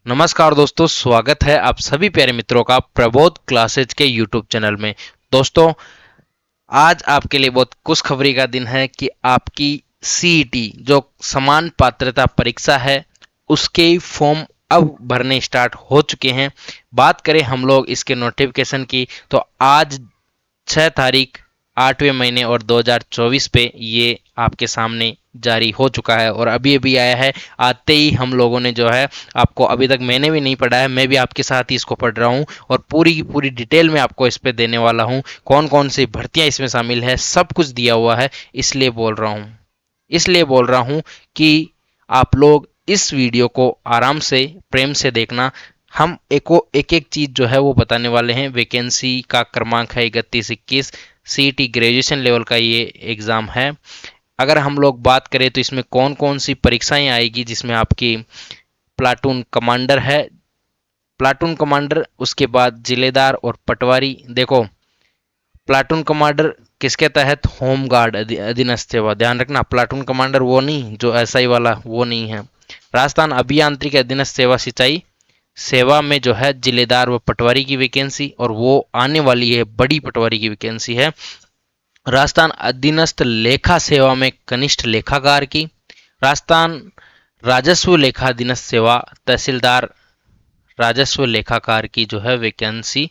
नमस्कार दोस्तों, स्वागत है आप सभी प्यारे मित्रों का प्रबोध क्लासेज के यूट्यूब चैनल में। दोस्तों, आज आपके लिए बहुत खुशखबरी का दिन है कि आपकी सीईटी जो समान पात्रता परीक्षा है उसके फॉर्म अब भरने स्टार्ट हो चुके हैं। बात करें हम लोग इसके नोटिफिकेशन की तो आज 6 तारीख 8वें महीने और 2024 पे ये आपके सामने जारी हो चुका है और अभी अभी आया है। आते ही हम लोगों ने जो है आपको, अभी तक मैंने भी नहीं पढ़ा है, मैं भी आपके साथ ही इसको पढ़ रहा हूँ और पूरी की पूरी डिटेल में आपको इस पे देने वाला हूँ। कौन कौन सी भर्तियां इसमें शामिल है सब कुछ दिया हुआ है। इसलिए बोल रहा हूँ कि आप लोग इस वीडियो को आराम से प्रेम से देखना। हम एक एक चीज जो है वो बताने वाले हैं। वैकेंसी का क्रमांक है 3121। सीईटी ग्रेजुएशन लेवल का ये एग्ज़ाम है। अगर हम लोग बात करें तो इसमें कौन कौन सी परीक्षाएं आएगी, जिसमें आपकी प्लाटून कमांडर है, प्लाटून कमांडर, उसके बाद जिलेदार और पटवारी। देखो, प्लाटून कमांडर किसके तहत? होम गार्ड अधीनस्थ सेवा। ध्यान रखना, प्लाटून कमांडर वो नहीं जो एसआई वाला, वो नहीं है। राजस्थान अभियांत्रिकी अधीनस्थ सेवा सिंचाई सेवा में जो है जिलेदार व पटवारी की वैकेंसी, और वो आने वाली है, बड़ी पटवारी की वैकेंसी है। राजस्थान अधीनस्थ लेखा सेवा में कनिष्ठ लेखाकार की। राजस्थान राजस्व लेखा अधीनस्थ सेवा तहसीलदार राजस्व लेखाकार की जो है वैकेंसी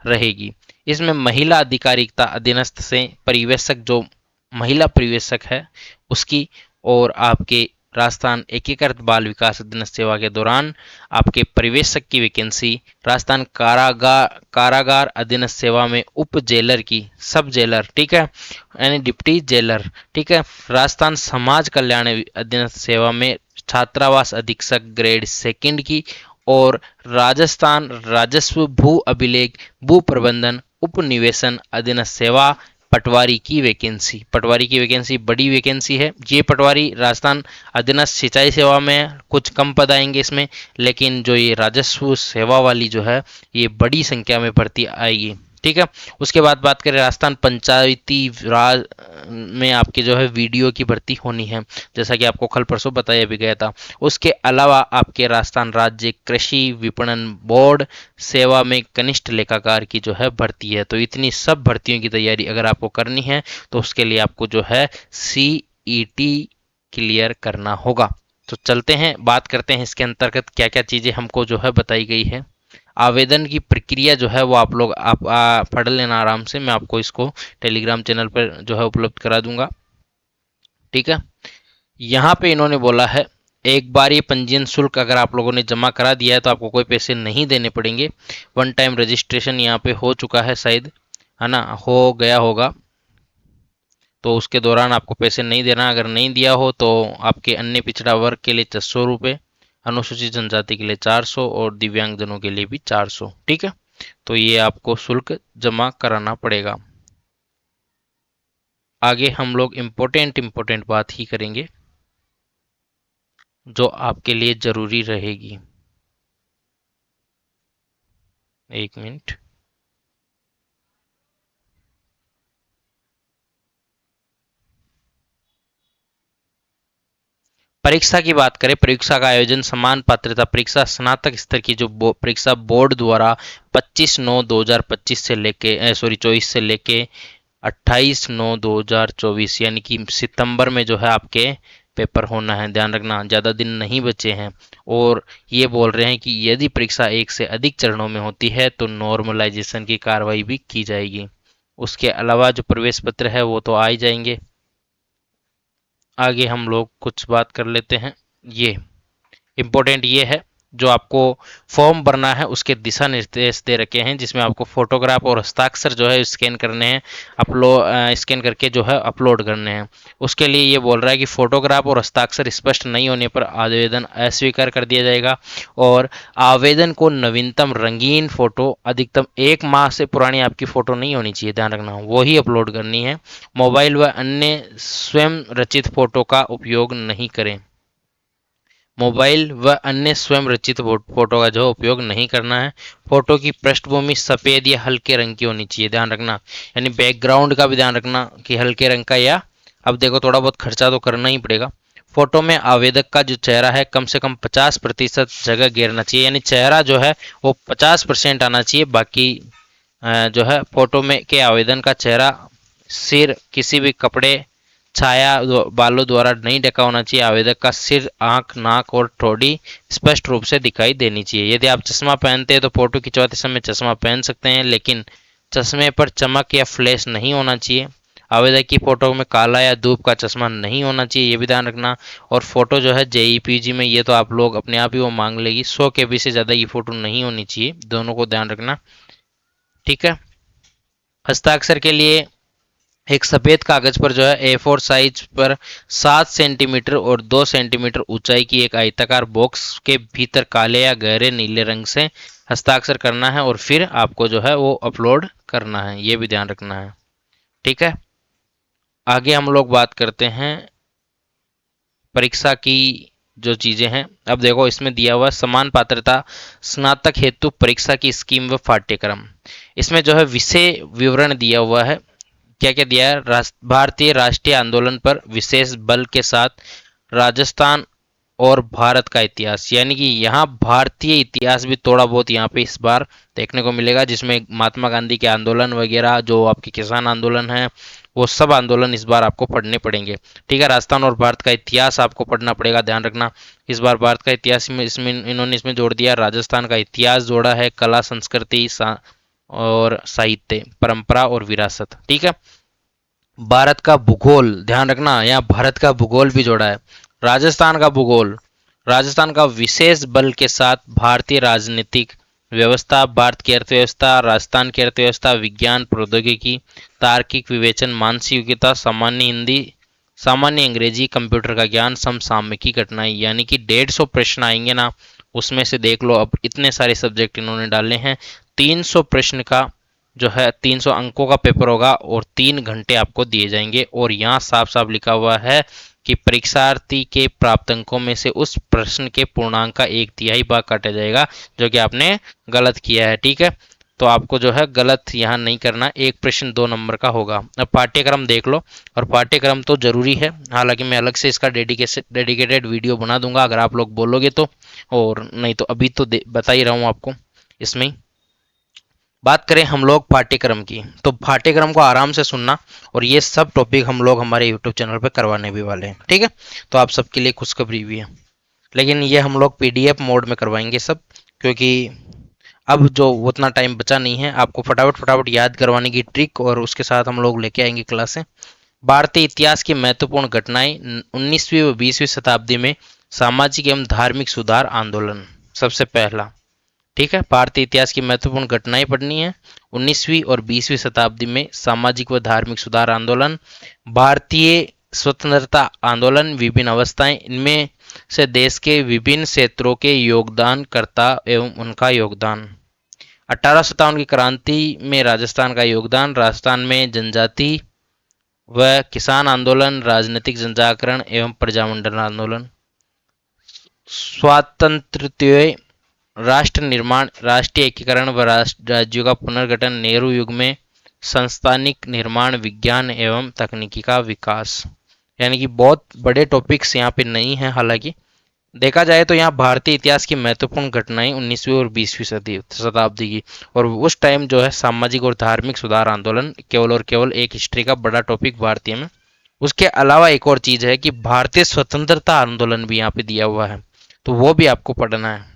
रहेगी। इसमें महिला अधिकारिता अधीनस्थ से परिवेशक, जो महिला परिवेशक है उसकी, और आपके राजस्थान एकीकृत बाल विकास अधीनस्थ सेवा के दौरान आपके परिवेशक की वैकेंसी। राजस्थान कारागार अधीनस्थ सेवा में उप जेलर की, सब जेलर, ठीक है, यानी डिप्टी जेलर, ठीक है। राजस्थान समाज कल्याण अधीनस्थ सेवा में छात्रावास अधीक्षक ग्रेड सेकंड की, और राजस्थान राजस्व भू अभिलेख भू प्रबंधन उपनिवेशन अधीनस्थ सेवा पटवारी की वैकेंसी बड़ी वैकेंसी है। ये पटवारी राजस्थान अधीनस्थ सिंचाई सेवा में कुछ कम पद आएंगे इसमें, लेकिन जो ये राजस्व सेवा वाली जो है ये बड़ी संख्या में भर्ती आएगी, ठीक है। उसके बाद बात करें राजस्थान पंचायती राज में आपके जो है वीडियो की भर्ती होनी है, जैसा कि आपको कल परसों बताया भी गया था। उसके अलावा आपके राजस्थान राज्य कृषि विपणन बोर्ड सेवा में कनिष्ठ लेखाकार की जो है भर्ती है। तो इतनी सब भर्तियों की तैयारी अगर आपको करनी है तो उसके लिए आपको जो है सीईटी क्लियर करना होगा। तो चलते हैं, बात करते हैं इसके अंतर्गत क्या क्या चीज़ें हमको जो है बताई गई है। आवेदन की प्रक्रिया जो है वो आप लोग पढ़ लेना आराम से, मैं आपको इसको टेलीग्राम चैनल पर जो है उपलब्ध करा दूंगा, ठीक है। यहाँ पे इन्होंने बोला है, एक बार ये पंजीयन शुल्क अगर आप लोगों ने जमा करा दिया है तो आपको कोई पैसे नहीं देने पड़ेंगे। वन टाइम रजिस्ट्रेशन यहाँ पे हो चुका है शायद, है ना, हो गया होगा, तो उसके दौरान आपको पैसे नहीं देना। अगर नहीं दिया हो तो आपके अन्य पिछड़ा वर्ग के लिए 600 रुपये, अनुसूचित जनजाति के लिए 400 और दिव्यांगजनों के लिए भी 400, ठीक है। तो ये आपको शुल्क जमा कराना पड़ेगा। आगे हम लोग इम्पोर्टेंट बात ही करेंगे जो आपके लिए जरूरी रहेगी। एक मिनट। परीक्षा की बात करें, परीक्षा का आयोजन समान पात्रता परीक्षा स्नातक स्तर की जो परीक्षा बोर्ड द्वारा 25/9/2025 से लेके 24 से लेके 28/9/2024 यानी कि सितंबर में जो है आपके पेपर होना है। ध्यान रखना, ज़्यादा दिन नहीं बचे हैं। और ये बोल रहे हैं कि यदि परीक्षा एक से अधिक चरणों में होती है तो नॉर्मलाइजेशन की कार्रवाई भी की जाएगी। उसके अलावा जो प्रवेश पत्र है वो तो आ ही जाएंगे। आगे हम लोग कुछ बात कर लेते हैं। ये इम्पोर्टेंट ये है, जो आपको फॉर्म भरना है उसके दिशा निर्देश दे रखे हैं, जिसमें आपको फोटोग्राफ और हस्ताक्षर जो है स्कैन करने हैं, स्कैन करके जो है अपलोड करने हैं। उसके लिए ये बोल रहा है कि फोटोग्राफ और हस्ताक्षर स्पष्ट नहीं होने पर आवेदन अस्वीकार कर दिया जाएगा, और आवेदन को नवीनतम रंगीन फोटो, अधिकतम 1 माह से पुरानी आपकी फोटो नहीं होनी चाहिए, ध्यान रखना, वो ही अपलोड करनी है। मोबाइल व अन्य स्वयं रचित फोटो का उपयोग नहीं करें। मोबाइल व अन्य स्वयं रचित फोटो का जो उपयोग नहीं करना है। फोटो की पृष्ठभूमि सफ़ेद या हल्के रंग की होनी चाहिए, ध्यान रखना, यानी बैकग्राउंड का भी ध्यान रखना कि हल्के रंग का, या अब देखो थोड़ा बहुत खर्चा तो करना ही पड़ेगा। फोटो में आवेदक का जो चेहरा है कम से कम 50% जगह घेरना चाहिए, यानी चेहरा जो है वो 50% आना चाहिए। बाकी जो है फोटो में के आवेदन का चेहरा, सिर किसी भी कपड़े, छाया बालों द्वारा नहीं ढका होना चाहिए। आवेदक का सिर, आंख, नाक और ठोड़ी स्पष्ट रूप से दिखाई देनी चाहिए। यदि आप चश्मा पहनते हैं तो फोटो खिंचवाते समय चश्मा पहन सकते हैं, लेकिन चश्मे पर चमक या फ्लैश नहीं होना चाहिए। आवेदक की फोटो में काला या धूप का चश्मा नहीं होना चाहिए, ये भी ध्यान रखना। और फोटो जो है जेईपीजी में, ये तो आप लोग अपने आप ही वो मांग लेगी, 100 KB से ज़्यादा की फोटो नहीं होनी चाहिए, दोनों को ध्यान रखना, ठीक है। हस्ताक्षर के लिए एक सफेद कागज पर जो है A4 साइज पर 7 सेंटीमीटर और 2 सेंटीमीटर ऊंचाई की एक आयताकार बॉक्स के भीतर काले या गहरे नीले रंग से हस्ताक्षर करना है और फिर आपको जो है वो अपलोड करना है, ये भी ध्यान रखना है, ठीक है। आगे हम लोग बात करते हैं परीक्षा की जो चीजें हैं। अब देखो इसमें दिया हुआ समान पात्रता स्नातक हेतु परीक्षा की स्कीम व पाठ्यक्रम। इसमें जो है विषय विवरण दिया हुआ है। क्या क्या दिया है? भारतीय राष्ट्रीय आंदोलन पर विशेष बल के साथ राजस्थान और भारत का इतिहास, यानी कि यहाँ भारतीय इतिहास भी थोड़ा बहुत यहाँ पे इस बार देखने को मिलेगा, जिसमें महात्मा गांधी के आंदोलन वगैरह, जो आपके किसान आंदोलन है, वो सब आंदोलन इस बार आपको पढ़ने पड़ेंगे, ठीक है। राजस्थान और भारत का इतिहास आपको पढ़ना पड़ेगा, ध्यान रखना। इस बार भारत का इतिहास में इसमें इन्होंने इसमें जोड़ दिया, राजस्थान का इतिहास जोड़ा है, कला संस्कृति और साहित्य, परंपरा और विरासत, ठीक है। भारत का भूगोल ध्यान रखना, यहाँ भारत का भूगोल भी जोड़ा है। राजस्थान का भूगोल, राजस्थान का विशेष बल के साथ भारतीय राजनीतिक व्यवस्था, भारत की अर्थव्यवस्था, राजस्थान की अर्थव्यवस्था, विज्ञान प्रौद्योगिकी, तार्किक विवेचन, मानसिक योग्यता, सामान्य हिंदी, सामान्य अंग्रेजी, कंप्यूटर का ज्ञान, समसामयिकी घटनाएं, यानी कि 150 प्रश्न आएंगे ना, उसमें से देख लो, अब इतने सारे सब्जेक्ट इन्होंने डाले हैं। 300 प्रश्न का जो है 300 अंकों का पेपर होगा और 3 घंटे आपको दिए जाएंगे। और यहाँ साफ साफ लिखा हुआ है कि परीक्षार्थी के प्राप्त अंकों में से उस प्रश्न के पूर्णांक का 1/3 भाग काटा जाएगा जो कि आपने गलत किया है, ठीक है। तो आपको जो है गलत यहाँ नहीं करना, एक प्रश्न 2 नंबर का होगा। अब पाठ्यक्रम देख लो, और पाठ्यक्रम तो जरूरी है, हालांकि मैं अलग से इसका डेडिकेटेड वीडियो बना दूंगा अगर आप लोग बोलोगे तो, और नहीं तो अभी तो बता ही रहा हूँ आपको इसमें ही। बात करें हम लोग पाठ्यक्रम की, तो पाठ्यक्रम को आराम से सुनना, और ये सब टॉपिक हम लोग हमारे यूट्यूब चैनल पे करवाने भी वाले हैं, ठीक है। तो आप सबके लिए खुशखबरी भी है, लेकिन ये हम लोग PDF मोड में करवाएंगे सब, क्योंकि अब जो उतना टाइम बचा नहीं है, आपको फटाफट फटाफट याद करवाने की ट्रिक, और उसके साथ हम लोग लेके आएंगे क्लासें। भारतीय इतिहास की महत्वपूर्ण घटनाएं 19वीं व 20वीं शताब्दी में, सामाजिक एवं धार्मिक सुधार आंदोलन सबसे पहला, ठीक है। भारतीय इतिहास की महत्वपूर्ण घटनाएं पढ़नी है 19वीं और 20वीं शताब्दी में, सामाजिक व धार्मिक सुधार आंदोलन, भारतीय स्वतंत्रता आंदोलन, विभिन्न अवस्थाएं, इनमें से देश के विभिन्न क्षेत्रों के योगदानकर्ता एवं उनका योगदान, 1857 की क्रांति में राजस्थान का योगदान, राजस्थान में जनजाति व किसान आंदोलन, राजनीतिक जनजागरण एवं प्रजामंडल आंदोलन, स्वातंत्र्योत्तर, राष्ट्र निर्माण, राष्ट्रीय एकीकरण व राज्यों का पुनर्गठन, नेहरू युग में संस्थानिक निर्माण, विज्ञान एवं तकनीकी का विकास, यानी कि बहुत बड़े टॉपिक्स यहाँ पे नहीं है। हालांकि देखा जाए तो यहाँ भारतीय इतिहास की महत्वपूर्ण घटनाएं 19वीं और 20वीं शताब्दी की, और उस टाइम जो है सामाजिक और धार्मिक सुधार आंदोलन, केवल और केवल एक हिस्ट्री का बड़ा टॉपिक भारतीय में। उसके अलावा एक और चीज है कि भारतीय स्वतंत्रता आंदोलन भी यहाँ पे दिया हुआ है, तो वो भी आपको पढ़ना है,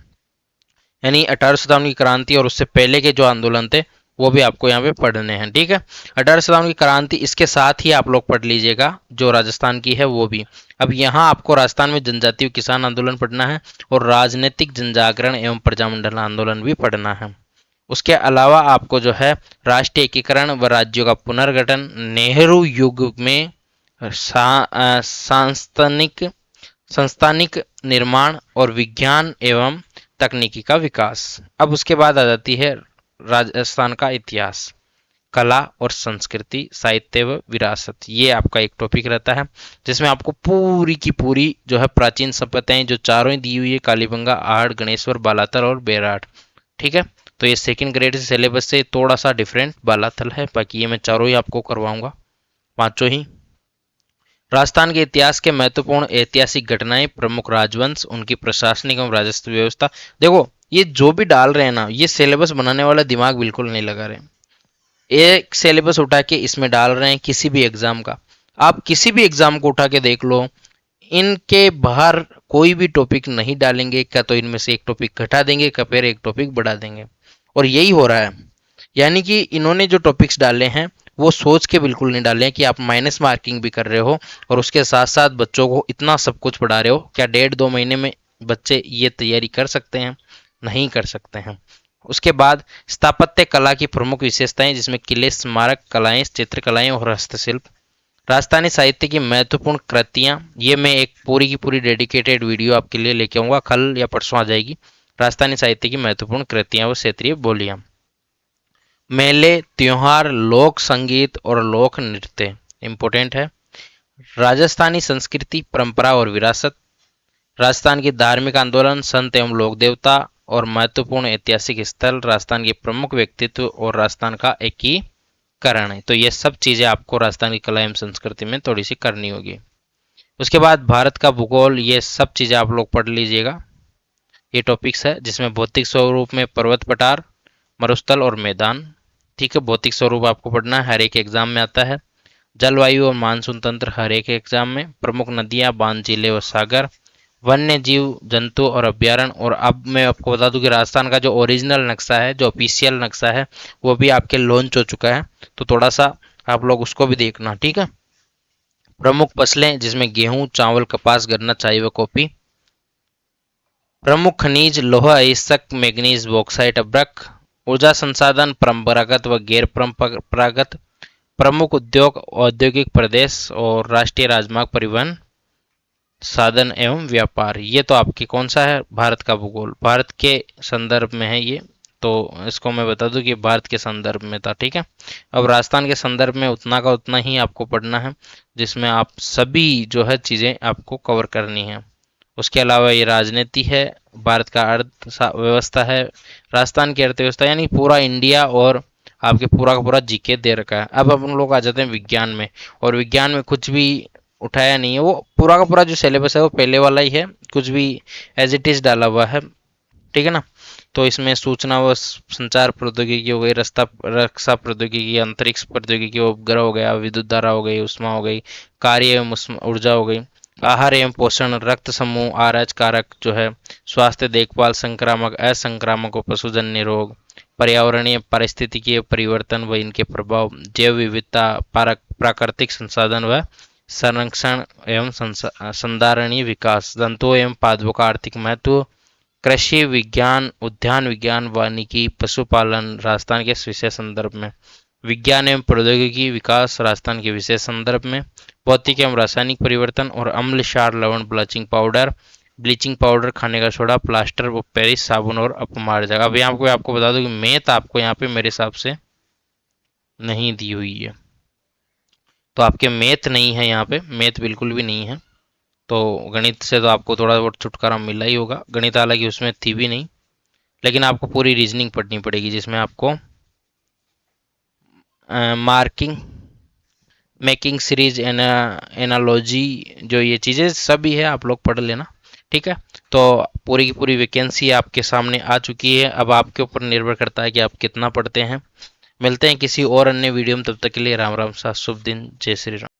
यानी 1857 की क्रांति और उससे पहले के जो आंदोलन थे वो भी आपको यहाँ पे पढ़ने हैं, ठीक है। 1857 की क्रांति, इसके साथ ही आप लोग पढ़ लीजिएगा जो राजस्थान की है वो भी। अब यहाँ आपको राजस्थान में जनजातीय किसान आंदोलन पढ़ना है, और राजनीतिक जनजागरण एवं प्रजामंडल आंदोलन भी पढ़ना है। उसके अलावा आपको जो है राष्ट्रीय एकीकरण व राज्यों का पुनर्गठन, नेहरू युग में संस्थानिक निर्माण और विज्ञान एवं तकनीकी का विकास। अब उसके बाद आ जाती है राजस्थान का इतिहास, कला और संस्कृति, साहित्य व विरासत। ये आपका एक टॉपिक रहता है जिसमें आपको पूरी की पूरी जो है प्राचीन सभ्यताएं जो चारों ही दी हुई है, कालीबंगा, आहड़, गणेश्वर, बालाथल और बेराट, ठीक है। तो ये सेकंड ग्रेड सिलेबस से थोड़ा सा डिफरेंट बालाथल है, बाकी ये मैं चारों ही आपको करवाऊंगा, पांचों ही। राजस्थान के इतिहास के महत्वपूर्ण ऐतिहासिक घटनाएं, प्रमुख राजवंश, उनकी प्रशासनिक एवं राजस्व व्यवस्था। देखो ये जो भी डाल रहे हैं ना, ये सिलेबस बनाने वाला दिमाग बिल्कुल नहीं लगा रहे। एक सिलेबस उठा के इसमें डाल रहे हैं किसी भी एग्जाम का। आप किसी भी एग्जाम को उठा के देख लो, इनके बाहर कोई भी टॉपिक नहीं डालेंगे, क्या तो इनमें से एक टॉपिक घटा देंगे, क्या फिर एक टॉपिक बढ़ा देंगे। और यही हो रहा है। यानी कि इन्होंने जो टॉपिक्स डाले हैं वो सोच के बिल्कुल नहीं डाले हैं कि आप माइनस मार्किंग भी कर रहे हो और उसके साथ साथ बच्चों को इतना सब कुछ पढ़ा रहे हो। क्या 1.5-2 महीने में बच्चे ये तैयारी कर सकते हैं? नहीं कर सकते हैं। उसके बाद स्थापत्य कला की प्रमुख विशेषताएं, जिसमें किले, स्मारक कलाएं, चित्रकलाएं और हस्तशिल्प। राजस्थानी साहित्य की महत्वपूर्ण कृतियां, ये मैं एक पूरी की पूरी डेडिकेटेड वीडियो आपके लिए लेके आऊंगा, कल या परसों आ जाएगी। राजस्थानी साहित्य की महत्वपूर्ण कृतियां व क्षेत्रीय बोलियां। मेले, त्योहार, लोक संगीत और लोक नृत्य इम्पोर्टेंट है। राजस्थानी संस्कृति, परंपरा और विरासत। राजस्थान की धार्मिक आंदोलन, संत एवं लोक देवता और महत्वपूर्ण ऐतिहासिक स्थल, राजस्थान के प्रमुख व्यक्तित्व और राजस्थान का एकीकरण है। तो ये सब चीजें आपको राजस्थान की कला एवं संस्कृति में थोड़ी सी करनी होगी। उसके बाद भारत का भूगोल, ये सब चीजें आप लोग पढ़ लीजिएगा। ये टॉपिक्स है जिसमें भौतिक स्वरूप में पर्वत पठार, मरुस्थल और मैदान। ठीक है, भौतिक स्वरूप आपको पढ़ना है, हर एक एग्जाम में आता है। जलवायु और मानसून तंत्र हर एक एग्जाम में। प्रमुख नदियां, बांध, जिले और सागर। वन्य जीव, जंतु और अभ्यारण्य। और अब मैं आपको बता दूं कि राजस्थान का जो ओरिजिनल नक्शा है, जो ऑफिशियल नक्शा है, वो भी आपके लॉन्च हो चुका है, तो थोड़ा सा आप लोग उसको भी देखना। ठीक है। प्रमुख फसलें, जिसमें गेहूं, चावल, कपास, गन्ना, चाय व कॉफी। प्रमुख खनिज, लोहा, अयस्क, मैग्नीज, बॉक्साइट, अभ्रक। ऊर्जा संसाधन, परंपरागत व गैर परंपरागत। प्रमुख उद्योग, औद्योगिक प्रदेश और राष्ट्रीय राजमार्ग, परिवहन साधन एवं व्यापार। ये तो आपकी कौन सा है? भारत का भूगोल, भारत के संदर्भ में है ये, तो इसको मैं बता दूं कि भारत के संदर्भ में था। ठीक है। अब राजस्थान के संदर्भ में उतना का उतना ही आपको पढ़ना है, जिसमें आप सभी जो है चीज़ें आपको कवर करनी है। उसके अलावा ये राजनीति है, भारत का अर्थ व्यवस्था है, राजस्थान की अर्थव्यवस्था, यानी पूरा इंडिया और आपके पूरा का पूरा जीके दे रखा है। अब हम लोग आ जाते हैं विज्ञान में, और विज्ञान में कुछ भी उठाया नहीं है, वो पूरा का पूरा जो सिलेबस है वो पहले वाला ही है, कुछ भी एज इट इज डाला हुआ है। ठीक है ना। तो इसमें सूचना व संचार प्रौद्योगिकी हो गई, रक्षा प्रौद्योगिकी, अंतरिक्ष प्रौद्योगिकी, उपग्रह हो गया, विद्युत धारा हो गई, उष्मा हो गई, कार्य एवं ऊर्जा हो गई, आहार एवं पोषण, रक्त समूह, आरएच कारक जो है, स्वास्थ्य देखभाल, संक्रामक, असंक्रामक व पशुजन्य रोग, पर्यावरणीय पारिस्थितिकीय परिवर्तन व इनके प्रभाव, जैव विविधता, प्राकृतिक संसाधन व संरक्षण एवं संधारणीय विकास, जंतुओं एवं पादपों का आर्थिक महत्व, कृषि विज्ञान, उद्यान विज्ञान, वानिकी, पशुपालन, राजस्थान के विशेष संदर्भ में, विज्ञान एवं प्रौद्योगिकी विकास, राजस्थान के विशेष संदर्भ में, भौतिक एवं रासायनिक परिवर्तन और अम्ल, क्षार, लवण, ब्लीचिंग पाउडर, खाने का सोडा, प्लास्टर व पेरिस साबुन और अपमार्जक। अब यहाँ पे आपको बता दूं कि मैथ आपको यहाँ पे मेरे हिसाब से नहीं दी हुई है, तो आपके मैथ नहीं है, यहाँ पे मैथ बिल्कुल भी नहीं है। तो गणित से तो आपको थोड़ा बहुत छुटकारा मिला ही होगा, गणित हालांकि उसमें थी भी नहीं, लेकिन आपको पूरी रीजनिंग पढ़नी पड़ेगी, जिसमें आपको मार्किंग, मेकिंग सीरीज, एनालॉजी, जो ये चीज़ें सभी है, आप लोग पढ़ लेना। ठीक है। तो पूरी की पूरी वैकेंसी आपके सामने आ चुकी है, अब आपके ऊपर निर्भर करता है कि आप कितना पढ़ते हैं। मिलते हैं किसी और अन्य वीडियो में, तब तक के लिए राम राम सा, शुभ दिन, जय श्री राम।